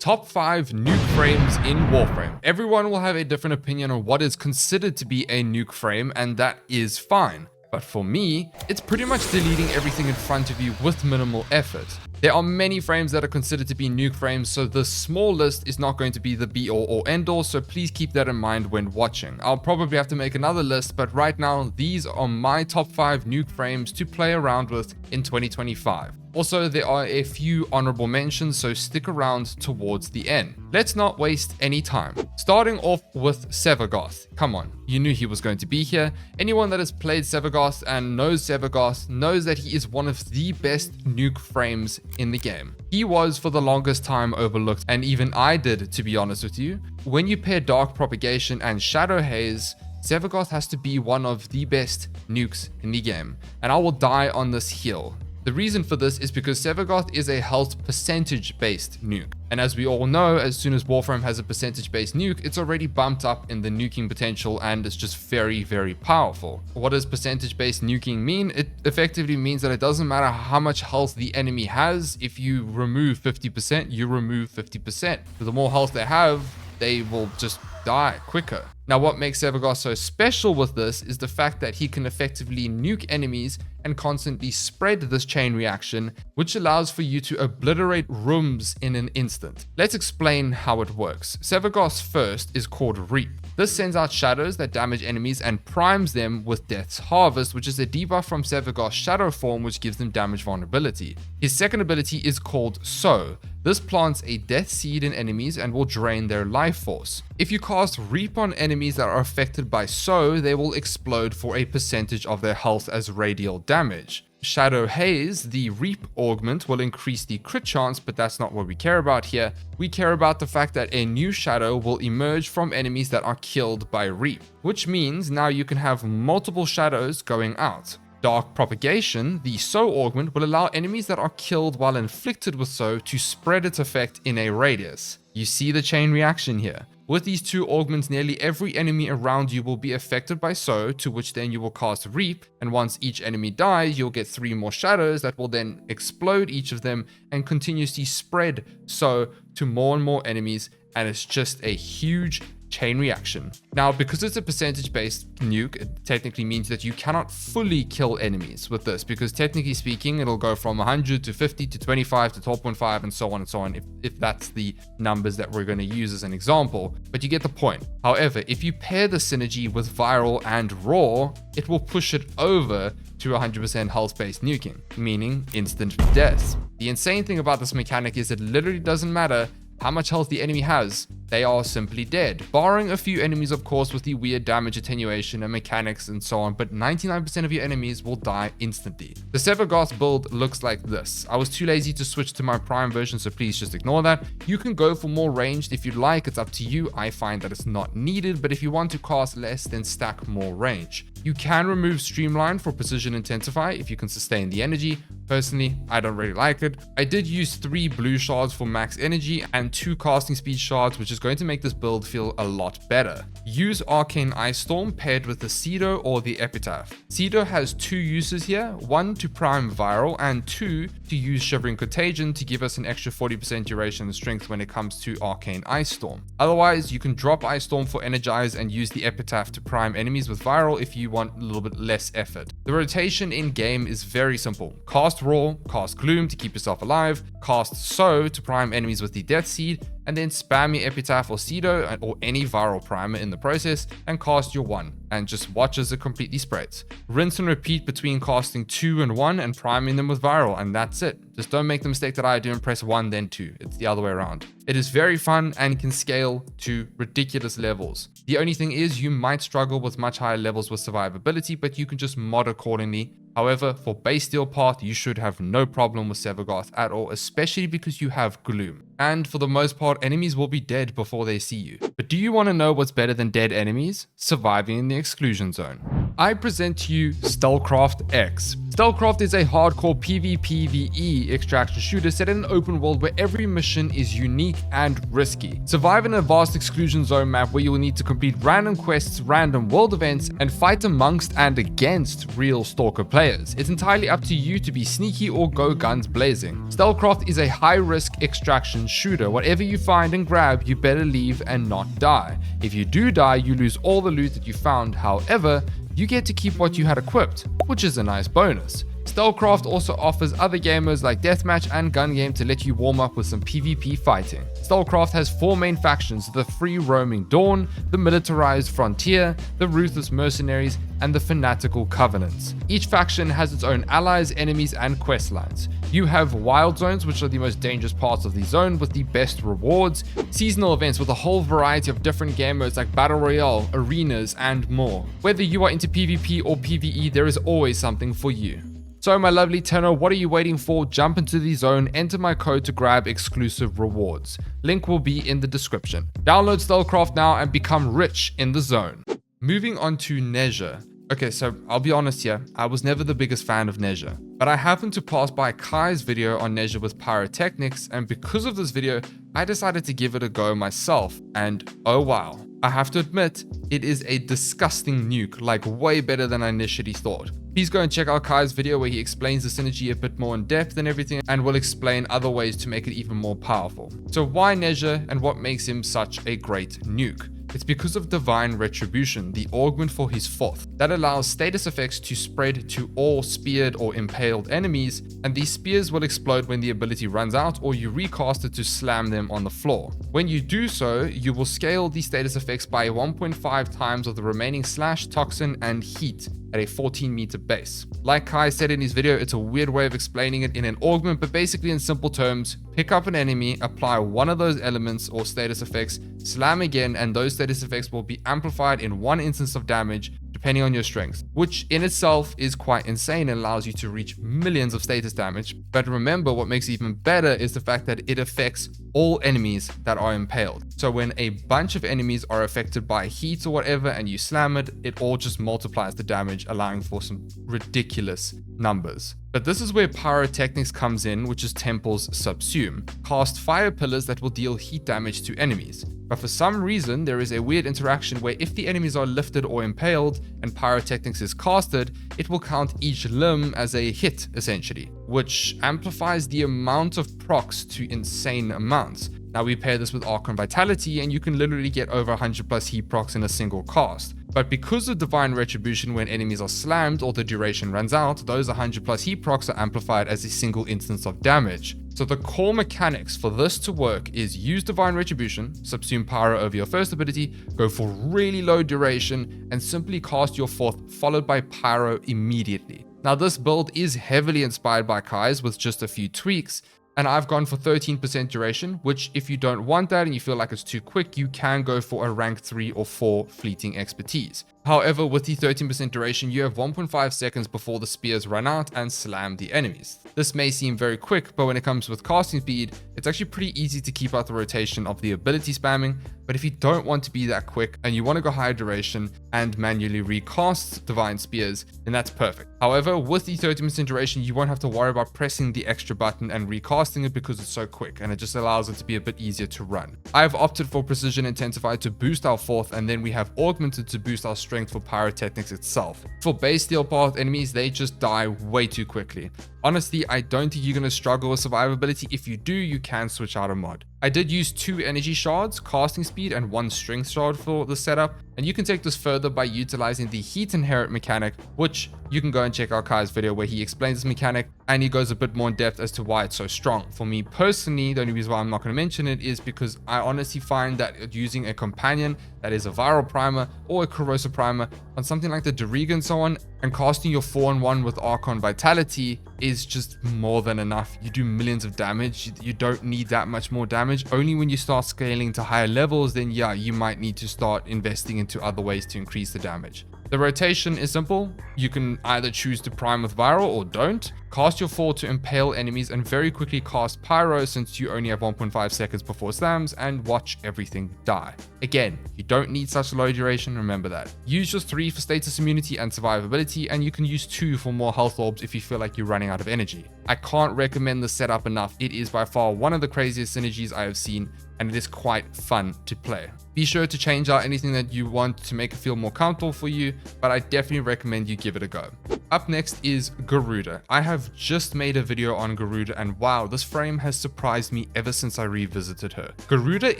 Top 5 nuke frames in Warframe. Everyone will have a different opinion on what is considered to be a nuke frame, and that is fine. But for me, it's pretty much deleting everything in front of you with minimal effort. There are many frames that are considered to be nuke frames, so this small list is not going to be the be-all or end-all, so please keep that in mind when watching. I'll probably have to make another list, but right now, these are my top 5 nuke frames to play around with in 2025. Also, there are a few honorable mentions, so stick around towards the end. Let's not waste any time. Starting off with Sevagoth. Come on, you knew he was going to be here. Anyone that has played Sevagoth and knows Sevagoth knows that he is one of the best nuke frames in the game. He was for the longest time overlooked, and even I did, to be honest with you. When you pair Dark Propagation and Shadow Haze, Sevagoth has to be one of the best nukes in the game, and I will die on this hill. The reason for this is because Sevagoth is a health percentage-based nuke. And as we all know, as soon as Warframe has a percentage-based nuke, it's already bumped up in the nuking potential and it's just very, very powerful. What does percentage-based nuking mean? It effectively means that it doesn't matter how much health the enemy has. If you remove 50%, you remove 50%. So the more health they have, they will just die quicker. Now, what makes Sevagoth so special with this is the fact that he can effectively nuke enemies and constantly spread this chain reaction, which allows for you to obliterate rooms in an instant. Let's explain how it works. Sevagoth's first is called Reap. This sends out shadows that damage enemies and primes them with Death's Harvest, which is a debuff from Sevagoth's shadow form, which gives them damage vulnerability. His second ability is called Sow. This plants a death seed in enemies and will drain their life force. If you cast Reap on enemies that are affected by Sow, they will explode for a percentage of their health as radial damage. Shadow Haze, the Reap augment, will increase the crit chance, but that's not what we care about here. We care about the fact that a new shadow will emerge from enemies that are killed by Reap, which means now you can have multiple shadows going out. Dark Propagation, the Sow augment, will allow enemies that are killed while inflicted with Sow to spread its effect in a radius. You see the chain reaction here. With these two augments, nearly every enemy around you will be affected by Sow, to which then you will cast Reap, and once each enemy dies, you'll get 3 more shadows that will then explode each of them and continuously spread Sow to more and more enemies, and it's just a huge chain reaction. Now, because it's a percentage-based nuke, it technically means that you cannot fully kill enemies with this, because technically speaking, it'll go from 100 to 50 to 25 to 12.5 and so on, if that's the numbers that we're going to use as an example, but you get the point. However, if you pair the synergy with Viral and Raw, it will push it over to 100% health-based nuking, meaning instant death. The insane thing about this mechanic is it literally doesn't matter how much health the enemy has, they are simply dead. Barring a few enemies, of course, with the weird damage attenuation and mechanics and so on, but 99% of your enemies will die instantly. The Sevagoth build looks like this. I was too lazy to switch to my Prime version, so please just ignore that. You can go for more ranged if you'd like, it's up to you. I find that it's not needed, but if you want to cast less, then stack more range. You can remove Streamline for Precision Intensify if you can sustain the energy. Personally, I don't really like it. I did use 3 blue shards for max energy and 2 casting speed shards, which is going to make this build feel a lot better. Use Arcane Ice Storm paired with the Cedo or the Epitaph. Cedo has 2 uses here, 1 to prime Viral and 2 to use Shivering Contagion to give us an extra 40% duration and strength when it comes to Arcane Ice Storm. Otherwise, you can drop Ice Storm for Energize and use the Epitaph to prime enemies with Viral if you want a little bit less effort. The rotation in game is very simple. Cast Raw, cast Gloom to keep yourself alive, cast Sow to prime enemies with the Death Seed, and then spam your Epitaph or Cedo or any Viral primer in the process and cast your 1 and just watch as it completely spreads. Rinse and repeat between casting 2 and 1 and priming them with Viral, and that's it. Just don't make the mistake that I do and press 1 then 2. It's the other way around. It is very fun and can scale to ridiculous levels. The only thing is you might struggle with much higher levels with survivability, but you can just mod accordingly. However, for base steel path, you should have no problem with Sevagoth at all, especially because you have Gloom. And for the most part, enemies will be dead before they see you. But do you want to know what's better than dead enemies? Surviving in the exclusion zone. I present to you Stealthcraft X. Stealthcraft is a hardcore PvPvE extraction shooter set in an open world where every mission is unique and risky. Survive in a vast exclusion zone map where you will need to complete random quests, random world events, and fight amongst and against real stalker players. It's entirely up to you to be sneaky or go guns blazing. Stealthcraft is a high-risk extraction shooter. Whatever you find and grab, you better leave and not die. If you do die, you lose all the loot that you found. However, you get to keep what you had equipped, which is a nice bonus. Stealthcraft also offers other gamers like Deathmatch and Gun Game to let you warm up with some PvP fighting. Stealthcraft has 4 main factions: the Free Roaming Dawn, the Militarized Frontier, the Ruthless Mercenaries, and the Fanatical Covenants. Each faction has its own allies, enemies, and quest lines. You have Wild Zones, which are the most dangerous parts of the zone with the best rewards, seasonal events with a whole variety of different game modes like Battle Royale, arenas, and more. Whether you are into PvP or PvE, there is always something for you. So my lovely tenor, what are you waiting for? Jump into the zone, enter my code to grab exclusive rewards. Link will be in the description. Download Stealthcraft now and become rich in the zone. Moving on to Nezha. Okay, so I'll be honest here, I was never the biggest fan of Nezha, but I happened to pass by Kai's video on Nezha with pyrotechnics, and because of this video, I decided to give it a go myself, and oh wow. I have to admit, it is a disgusting nuke, like way better than I initially thought. Please go and check out Kai's video where he explains the synergy a bit more in depth and everything, and will explain other ways to make it even more powerful. So why Nezha and what makes him such a great nuke? It's because of Divine Retribution, the augment for his 4th, that allows status effects to spread to all speared or impaled enemies, and these spears will explode when the ability runs out or you recast it to slam them on the floor. When you do so, you will scale the status effects by 1.5 times of the remaining slash, toxin, and heat at a 14-meter base. Like Kai said in his video, it's a weird way of explaining it in an augment, but basically in simple terms, pick up an enemy, apply one of those elements or status effects, slam again, and those status effects will be amplified in 1 instance of damage depending on your strength, which in itself is quite insane and allows you to reach millions of status damage. But remember, what makes it even better is the fact that it affects all enemies that are impaled. So when a bunch of enemies are affected by heat or whatever and you slam it, it all just multiplies the damage, allowing for some ridiculous numbers. But this is where Pyrotechnics comes in, which is Temple's Subsume. Cast fire pillars that will deal heat damage to enemies. But for some reason, there is a weird interaction where if the enemies are lifted or impaled and Pyrotechnics is casted, it will count each limb as a hit, essentially, which amplifies the amount of procs to insane amounts. Now we pair this with Archon Vitality and you can literally get over 100 plus heat procs in a single cast. But because of Divine Retribution, when enemies are slammed or the duration runs out, those 100 plus heat procs are amplified as a single instance of damage. So the core mechanics for this to work is use Divine Retribution, subsume Pyro over your first ability, go for really low duration, and simply cast your 4th followed by Pyro immediately. Now this build is heavily inspired by Kai's with just a few tweaks, and I've gone for 13% duration, which if you don't want that and you feel like it's too quick, you can go for a rank 3 or 4 fleeting expertise. However, with the 13% duration, you have 1.5 seconds before the spears run out and slam the enemies. This may seem very quick, but when it comes with casting speed, it's actually pretty easy to keep out the rotation of the ability spamming. But if you don't want to be that quick and you want to go higher duration and manually recast Divine Spears, then that's perfect. However, with the 13% duration, you won't have to worry about pressing the extra button and recasting it because it's so quick and it just allows it to be a bit easier to run. I've opted for Precision Intensified to boost our 4th, and then we have Augmented to boost our strength for Pyrotechnics itself. For base Steel Path enemies, they just die way too quickly. Honestly, I don't think you're going to struggle with survivability. If you do, you can switch out a mod. I did use 2 energy shards, casting speed, and 1 strength shard for the setup, and you can take this further by utilizing the heat inherit mechanic, which you can go and check out Kai's video where he explains this mechanic and he goes a bit more in depth as to why it's so strong. For me personally, the only reason why I'm not going to mention it is because I honestly find that using a companion that is a viral primer or a corrosive primer on something like the Doriga and so on, and casting your 4-on-1 with Archon Vitality is just more than enough. You do millions of damage. You don't need that much more damage. Only when you start scaling to higher levels, then yeah, you might need to start investing into other ways to increase the damage. The rotation is simple. You can either choose to prime with Viral or don't. Cast your 4 to impale enemies and very quickly cast Pyro since you only have 1.5 seconds before slams, and watch everything die. Again, you don't need such low duration, remember that. Use your 3 for status immunity and survivability, and you can use 2 for more health orbs if you feel like you're running out of energy. I can't recommend the setup enough. It is by far one of the craziest synergies I have seen, and it is quite fun to play. Be sure to change out anything that you want to make it feel more comfortable for you, but I definitely recommend you give it a go. Up next is Garuda. I have just made a video on Garuda, and wow, this frame has surprised me ever since I revisited her. Garuda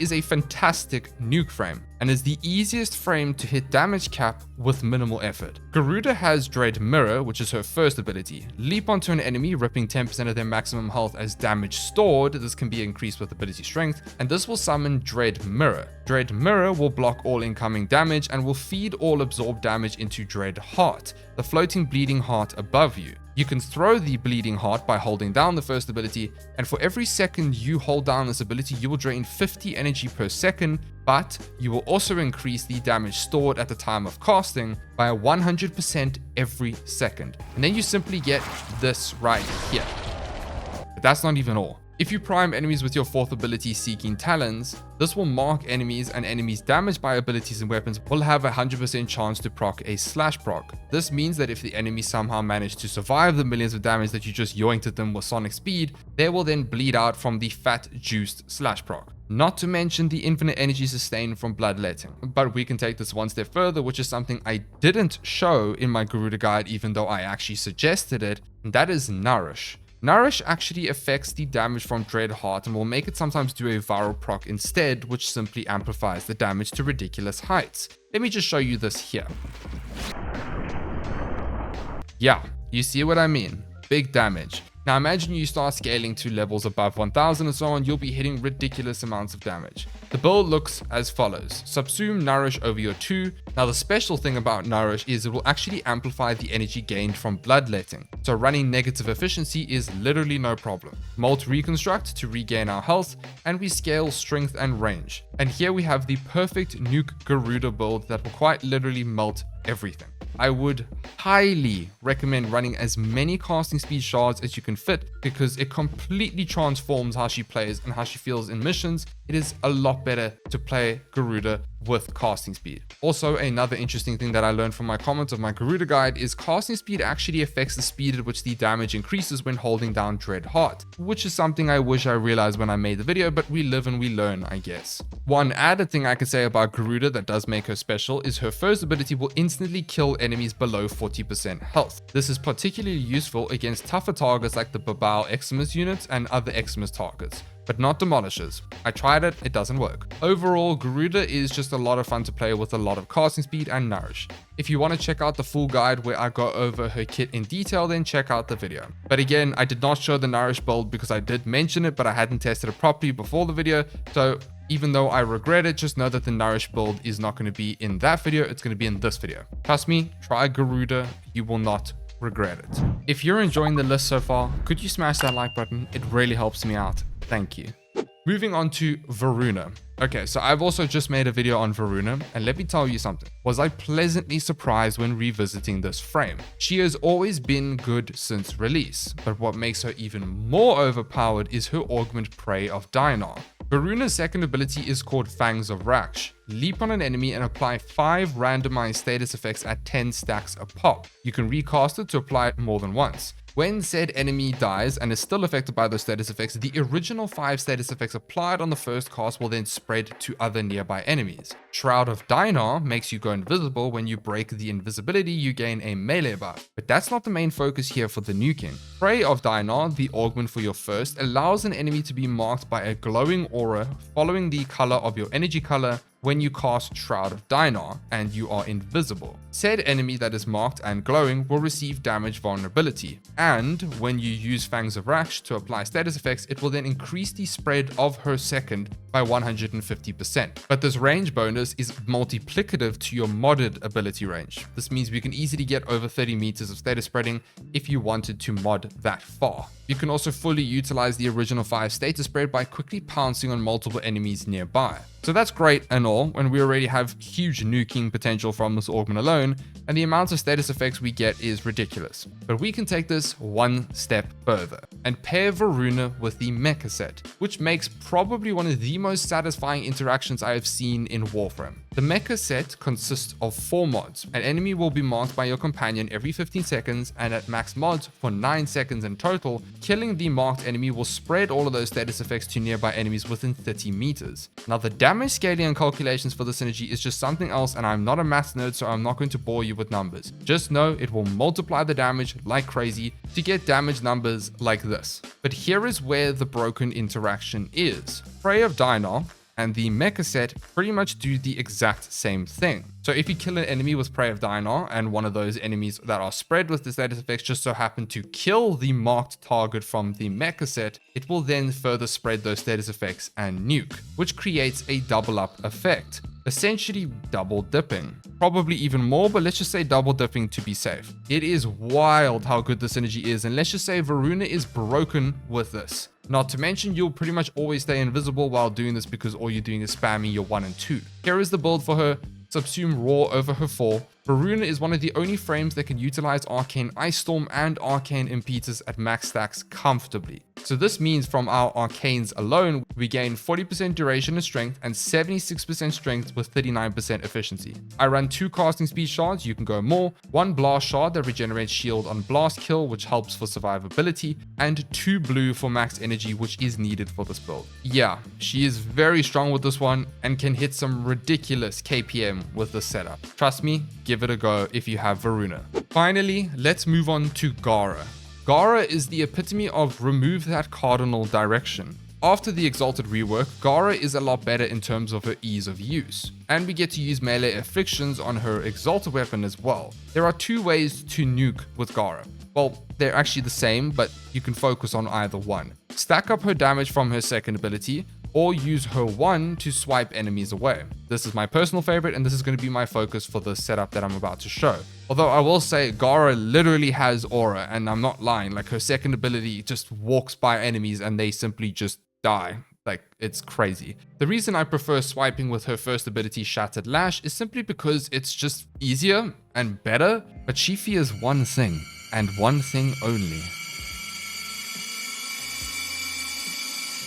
is a fantastic nuke frame and is the easiest frame to hit damage cap with minimal effort. Garuda has Dread Mirror, which is her first ability. Leap onto an enemy, ripping 10% of their maximum health as damage stored. This can be increased with ability strength, and this will summon Dread Mirror. Dread Mirror will block all incoming damage and will feed all absorbed damage into Dread Heart, the floating bleeding heart above you. You can throw the bleeding heart by holding down the first ability, and for every second you hold down this ability, you will drain 50 energy per second, but you will also increase the damage stored at the time of casting by 100% every second. And then you simply get this right here. But that's not even all. If you prime enemies with your 4th ability, Seeking Talons, this will mark enemies, and enemies damaged by abilities and weapons will have a 100% chance to proc a slash proc. This means that if the enemy somehow managed to survive the millions of damage that you just yoinked at them with sonic speed, they will then bleed out from the fat juiced slash proc. Not to mention the infinite energy sustained from bloodletting. But we can take this one step further, which is something I didn't show in my Garuda guide even though I actually suggested it, and that is Nourish. Nourish actually affects the damage from Dread Heart and will make it sometimes do a viral proc instead, which simply amplifies the damage to ridiculous heights. Let me just show you this here. Yeah, you see what I mean? Big damage. Now imagine you start scaling to levels above 1000 and so on, you'll be hitting ridiculous amounts of damage. The build looks as follows. Subsume Nourish over your 2. Now the special thing about Nourish is it will actually amplify the energy gained from bloodletting. So running negative efficiency is literally no problem. Molt Reconstruct to regain our health, and we scale strength and range. And here we have the perfect nuke Garuda build that will quite literally melt everything. I would highly recommend running as many casting speed shards as you can fit, because it completely transforms how she plays and how she feels in missions. It is a lot better to play Garuda with casting speed. Also, another interesting thing that I learned from my comments of my Garuda guide is casting speed actually affects the speed at which the damage increases when holding down Dread Heart, which is something I wish I realized when I made the video, but we live and we learn, I guess. One added thing I can say about Garuda that does make her special is her first ability will instantly kill enemies below 40% health. This is particularly useful against tougher targets like the Babao Eximus units and other Eximus targets, but not demolishes. I tried it, it doesn't work. Overall, Garuda is just a lot of fun to play with a lot of casting speed and Nourish. If you want to check out the full guide where I go over her kit in detail, then check out the video. But again, I did not show the Nourish build because I did mention it, but I hadn't tested it properly before the video. So even though I regret it, just know that the Nourish build is not going to be in that video, it's going to be in this video. Trust me, try Garuda, you will not regret it. If you're enjoying the list so far, could you smash that like button? It really helps me out. Thank you. Moving on to Voruna. Okay, so I've also just made a video on Voruna, and let me tell you something. Was I pleasantly surprised when revisiting this frame? She has always been good since release, but what makes her even more overpowered is her augment Prey of Dinar. Voruna's second ability is called Fangs of Raksh. Leap on an enemy and apply 5 randomized status effects at 10 stacks a pop. You can recast it to apply it more than once. When said enemy dies and is still affected by those status effects, the original 5 status effects applied on the first cast will then spread to other nearby enemies. Shroud of Dinar makes you go invisible. When you break the invisibility, you gain a melee buff. But that's not the main focus here for the nuking. Prey of Dinar, the augment for your first, allows an enemy to be marked by a glowing aura following the color of your energy color when you cast Shroud of Dinar and you are invisible. Said enemy that is marked and glowing will receive damage vulnerability, and when you use Fangs of Raksh to apply status effects, it will then increase the spread of her second by 150%. But this range bonus is multiplicative to your modded ability range. This means we can easily get over 30 meters of status spreading if you wanted to mod that far. You can also fully utilize the original 5 status spread by quickly pouncing on multiple enemies nearby. So that's great and all, when we already have huge nuking potential from this augment alone, and the amount of status effects we get is ridiculous. But we can take this one step further and pair Voruna with the mecha set, which makes probably one of the most satisfying interactions I have seen in Warframe. The mecha set consists of 4 mods. An enemy will be marked by your companion every 15 seconds, and at max mods for 9 seconds in total. Killing the marked enemy will spread all of those status effects to nearby enemies within 30 meters. Now the damage scaling and calculations for the synergy is just something else, and I'm not a maths nerd, so I'm not going to bore you with numbers. Just know it will multiply the damage like crazy to get damage numbers like this. But here is where the broken interaction is. Prey of Dinar and the mecha set pretty much do the exact same thing. So if you kill an enemy with Prey of Dinar, and one of those enemies that are spread with the status effects just so happen to kill the marked target from the mecha set, it will then further spread those status effects and nuke, which creates a double up effect. Essentially double dipping. Probably even more, but let's just say double dipping to be safe. It is wild how good the synergy is, and let's just say Voruna is broken with this. Not to mention, you'll pretty much always stay invisible while doing this because all you're doing is spamming your 1 and 2. Here is the build for her. Subsume Raw over her 4. Voruna is one of the only frames that can utilize Arcane Ice Storm and Arcane Impetus at max stacks comfortably. So this means from our Arcanes alone, we gain 40% duration and strength and 76% strength with 39% efficiency. I run 2 casting speed shards, you can go more, 1 blast shard that regenerates shield on blast kill, which helps for survivability, and 2 blue for max energy, which is needed for this build. Yeah, she is very strong with this one and can hit some ridiculous KPM with this setup. Trust me, give it a go if you have Voruna. Finally, let's move on to Gara. Gara is the epitome of remove that cardinal direction. After the Exalted rework, Gara is a lot better in terms of her ease of use, and we get to use melee afflictions on her Exalted weapon as well. There are 2 ways to nuke with Gara. Well, they're actually the same, but you can focus on either one. Stack up her damage from her second ability, or use her 1 to swipe enemies away. This is my personal favorite, and this is going to be my focus for the setup that I'm about to show. Although I will say Gara literally has aura, and I'm not lying, like her second ability just walks by enemies and they simply just die. Like, it's crazy. The reason I prefer swiping with her first ability, Shattered Lash, is simply because it's just easier and better, but she fears one thing, and one thing only.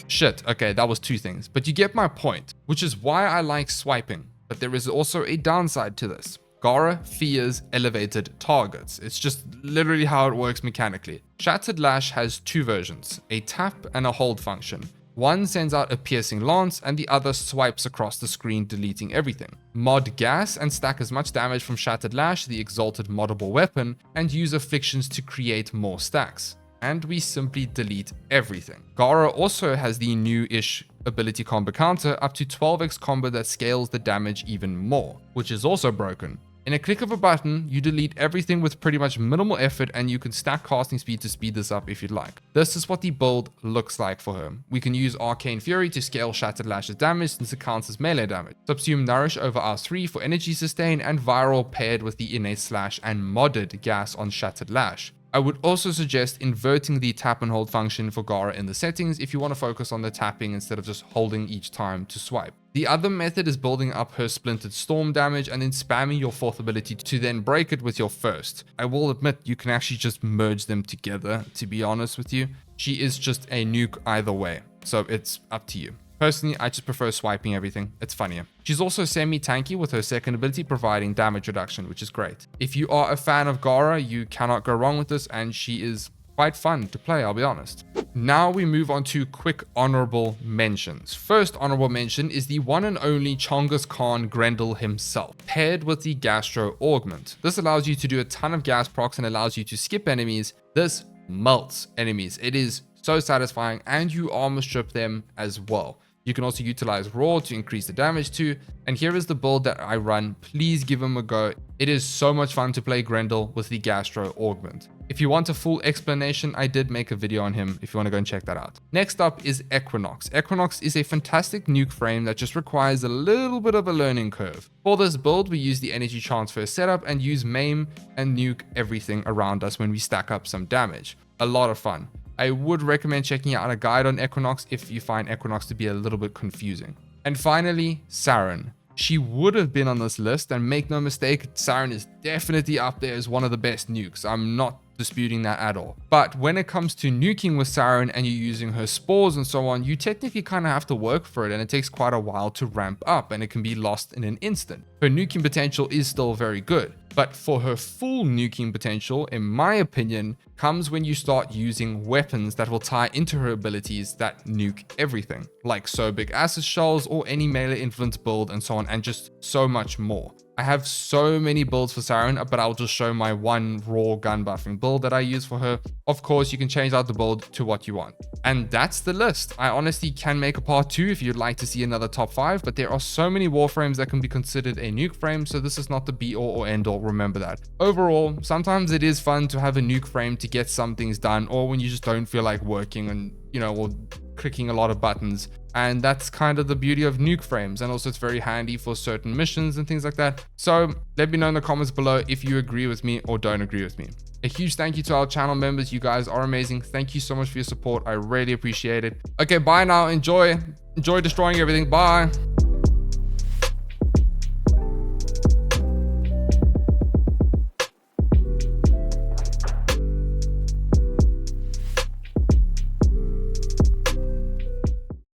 Shit, okay, that was 2 things, but you get my point, which is why I like swiping. But there is also a downside to this. Gara fears elevated targets. It's just literally how it works mechanically. Shattered Lash has 2 versions, a tap and a hold function. One sends out a piercing lance and the other swipes across the screen, deleting everything. Mod gas and stack as much damage from Shattered Lash, the exalted moddable weapon, and use afflictions to create more stacks. And we simply delete everything. Gara also has the new-ish ability combo counter, up to 12x combo that scales the damage even more, which is also broken. In a click of a button, you delete everything with pretty much minimal effort, and you can stack casting speed to speed this up if you'd like. This is what the build looks like for her. We can use Arcane Fury to scale Shattered Lash's damage since it counts as melee damage. Subsume Nourish over R3 for energy sustain, and Viral paired with the innate slash and modded gas on Shattered Lash. I would also suggest inverting the tap and hold function for Gara in the settings if you want to focus on the tapping instead of just holding each time to swipe. The other method is building up her Splintered Storm damage and then spamming your 4th ability to then break it with your 1st. I will admit you can actually just merge them together, to be honest with you. She is just a nuke either way, so it's up to you. Personally, I just prefer swiping everything. It's funnier. She's also semi-tanky with her second ability providing damage reduction, which is great. If you are a fan of Gara, you cannot go wrong with this, and she is quite fun to play, I'll be honest. Now we move on to quick honorable mentions. First honorable mention is the one and only Chongus Khan Grendel himself, paired with the Gastro Augment. This allows you to do a ton of gas procs and allows you to skip enemies. This melts enemies. It is so satisfying, and you armor strip them as well. You can also utilize Raw to increase the damage too. And here is the build that I run. Please give him a go. It is so much fun to play Grendel with the Gastro Augment. If you want a full explanation, I did make a video on him if you want to go and check that out. Next up is Equinox. Equinox is a fantastic nuke frame that just requires a little bit of a learning curve. For this build, we use the energy transfer setup and use maim and nuke everything around us when we stack up some damage. A lot of fun. I would recommend checking out a guide on Equinox if you find Equinox to be a little bit confusing. And finally, Saren. She would have been on this list, and make no mistake, Saren is definitely up there as one of the best nukes. I'm not disputing that at all. But when it comes to nuking with Saren and you're using her spores and so on, you technically kind of have to work for it, and it takes quite a while to ramp up, and it can be lost in an instant. Her nuking potential is still very good, but for her full nuking potential, in my opinion, comes when you start using weapons that will tie into her abilities that nuke everything, like so big acid shells or any melee influence build and so on, and just so much more. I have so many builds for Saren, but I'll just show my one raw gun buffing build that I use for her. Of course, you can change out the build to what you want. And that's the list. I honestly can make a part 2 if you'd like to see another top 5, but there are so many Warframes that can be considered a nuke frame, so this is not the be all or end all, remember that. Overall, sometimes it is fun to have a nuke frame to get some things done, or when you just don't feel like working and, or clicking a lot of buttons. And that's kind of the beauty of nuke frames, and also it's very handy for certain missions and things like that. So let me know in the comments below if you agree with me or don't agree with me. A huge thank you to our channel members. You guys are amazing. Thank you so much for your support. I really appreciate it. Okay, bye now. Enjoy destroying everything. Bye.